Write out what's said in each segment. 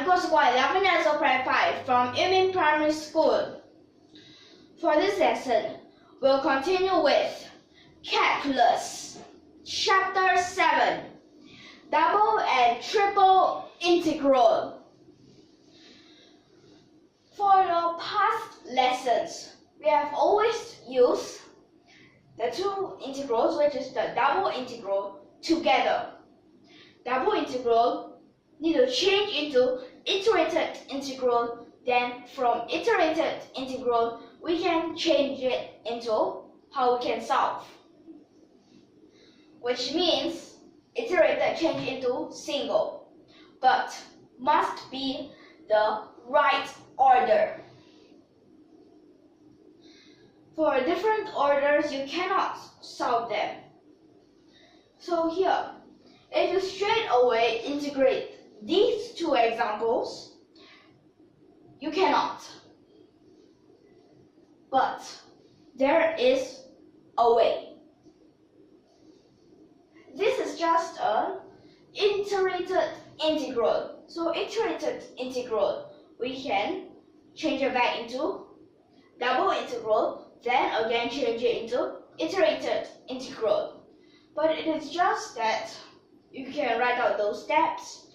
course squad 11 as of Prep 5 from YUMIN Primary School. For this lesson, we'll continue with Calculus, Chapter 7, Double and Triple Integral. For the past lessons, we have always used the two integrals, which is the double integral, together. Double integral need to change into iterated integral, then from iterated integral we can change it into how we can solve, which means iterated change into single, but must be the right order. For different orders you cannot solve them. So here, if you straight away integrate these two examples, you cannot. But there is a way. This is just an iterated integral. So iterated integral, we can change it back into double integral, then again change it into iterated integral. But it is just that you can write out those steps.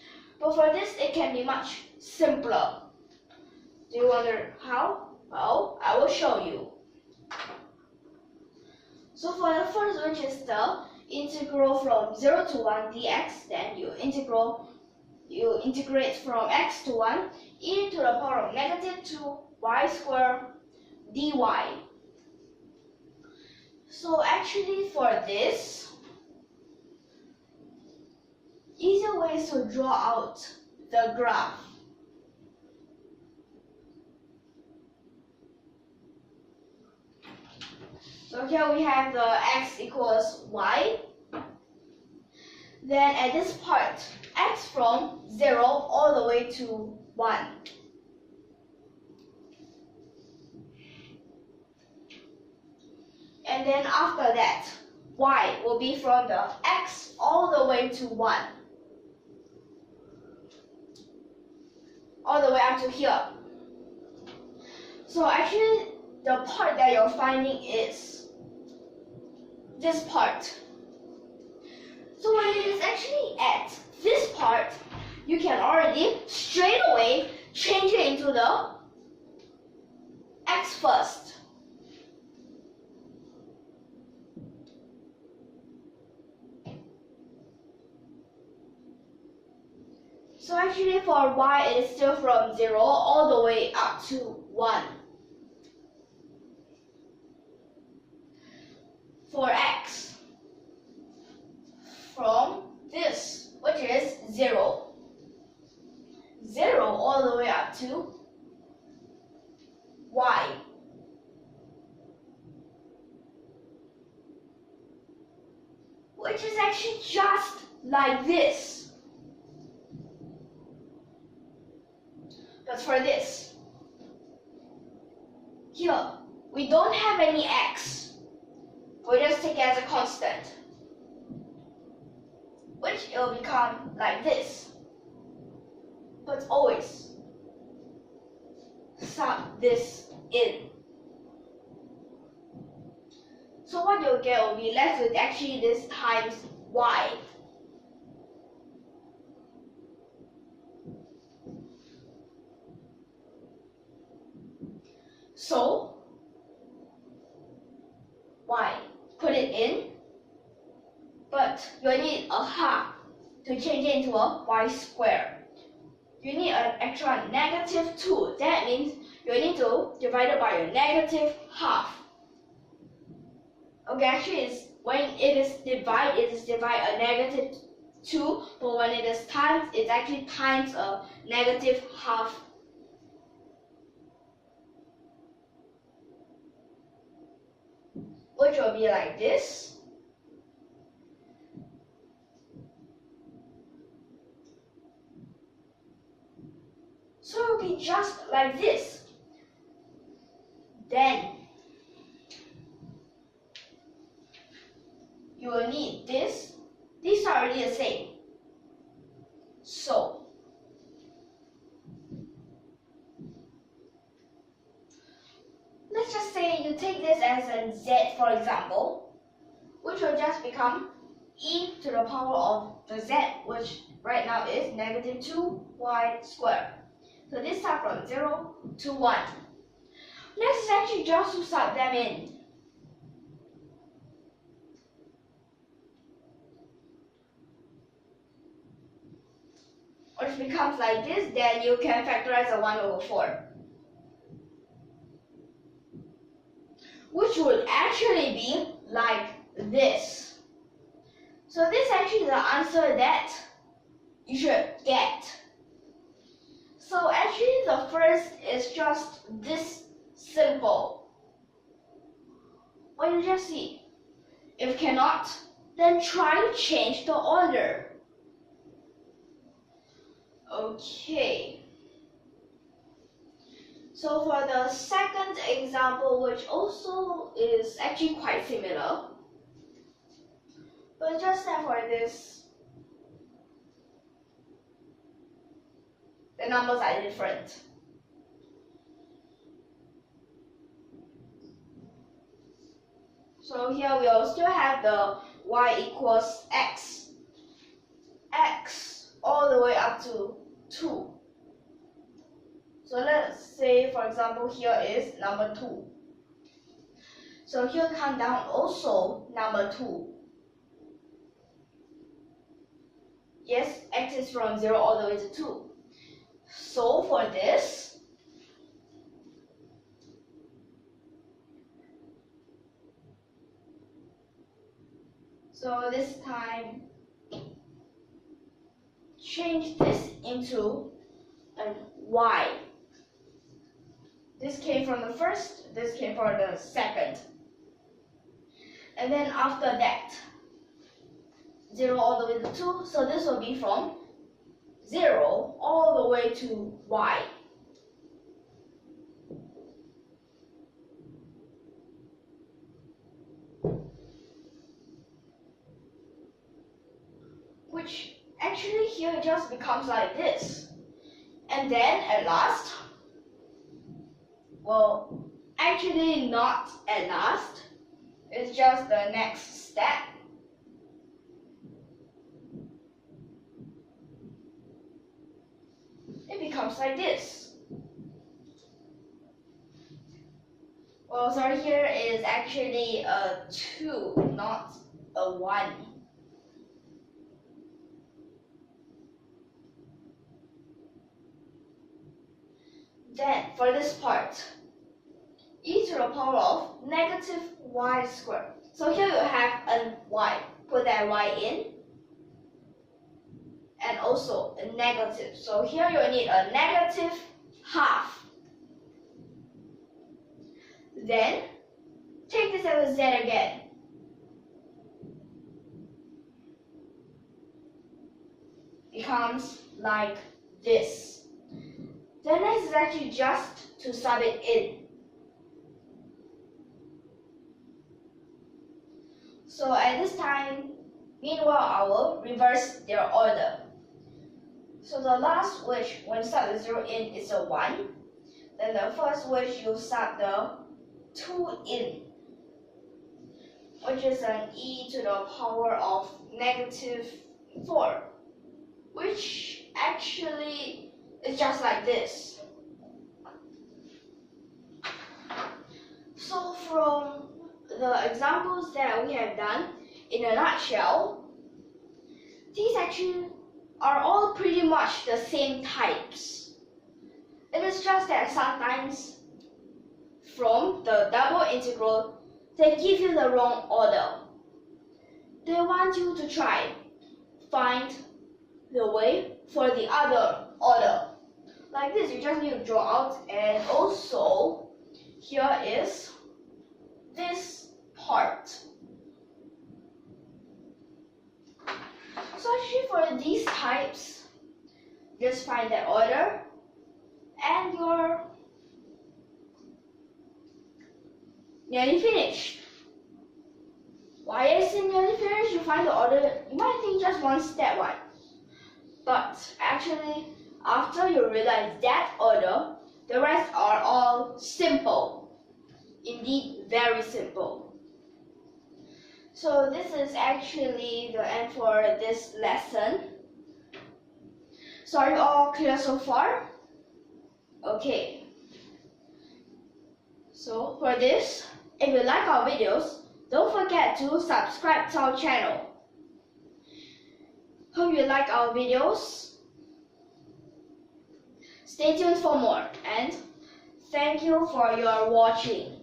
But for this, it can be much simpler. Do you wonder how? Well, I will show you. So for the first, which is the integral from 0 to 1 dx, then you integrate from x to 1 e to the power of negative 2 y squared dy. So actually for this, easier way is to draw out the graph. So here we have the x equals y. Then at this part, x from 0 all the way to 1. And then after that, y will be from the x all the way to 1. All the way up to here. So actually, the part that you're finding is this part. So when it is actually at this part, you can already straight away change it into the x first. So actually for y, it is still from 0 all the way up to 1. For x, from this, which is 0. 0 all the way up to y. Which is actually just like this. But for this, here, we don't have any x. We just take it as a constant, which it will become like this. But always sub this in. So what you'll get will be left with actually this times y. So, y, put it in, but you need a half to change it into a y squared. You need an extra negative 2. That means you need to divide it by your negative half. Okay, actually, when it is divide a negative 2, but when it is times, it's actually times a negative half. Which will be like this. So it will be just like this. Then you will need this. These are already the same. So you take this as a z, for example, which will just become e to the power of the z, which right now is negative 2y squared. So this starts from 0 to 1. Next is actually just to sub them in. Which becomes like this, then you can factorize a 1 over 4. Which would actually be like this. So this actually is the answer that you should get. So actually the first is just this simple. Well, you just see. If cannot, then try to change the order. Okay. So for the second example, which also is actually quite similar, but just that for this, the numbers are different. So here we will still have the y equals x all the way up to 2. So let's say, for example, here is number 2. So here come down also number 2. Yes, x is from 0 all the way to 2. So for this, so this time, change this into a y. This came from the first, this came from the second. And then after that, 0 all the way to 2, so this will be from 0 all the way to y. Which actually here just becomes like this. And then at last, well, actually not at last, it's just the next step. It becomes like this. Well, sorry, here is actually a 2, not a 1. Then, for this part, e to the power of negative y squared. So here you have a y. Put that y in. And also a negative. So here you need a negative half. Then, take this as a z again. Becomes like this. The next is actually just to sub it in. So at this time, meanwhile, I will reverse their order. So the last which, when sub the 0 in, is a 1. Then the first which you sub the 2 in, which is an e to the power of negative 4, which actually is just like this. So from the examples that we have done, in a nutshell, these actually are all pretty much the same types. It is just that sometimes from the double integral, they give you the wrong order. They want you to try find the way for the other order. Like this, you just need to draw out, and also here is this part. So actually for these types, just find that order and you're nearly finished. Why is it nearly finished? You find the order, you might think just one step one. But actually, after you realize that order, the rest are all simple. Indeed, very simple. So this is actually the end for this lesson. So are you all clear so far? Okay. So for this, if you like our videos, don't forget to subscribe to our channel. Hope you like our videos. Stay tuned for more, and thank you for your watching.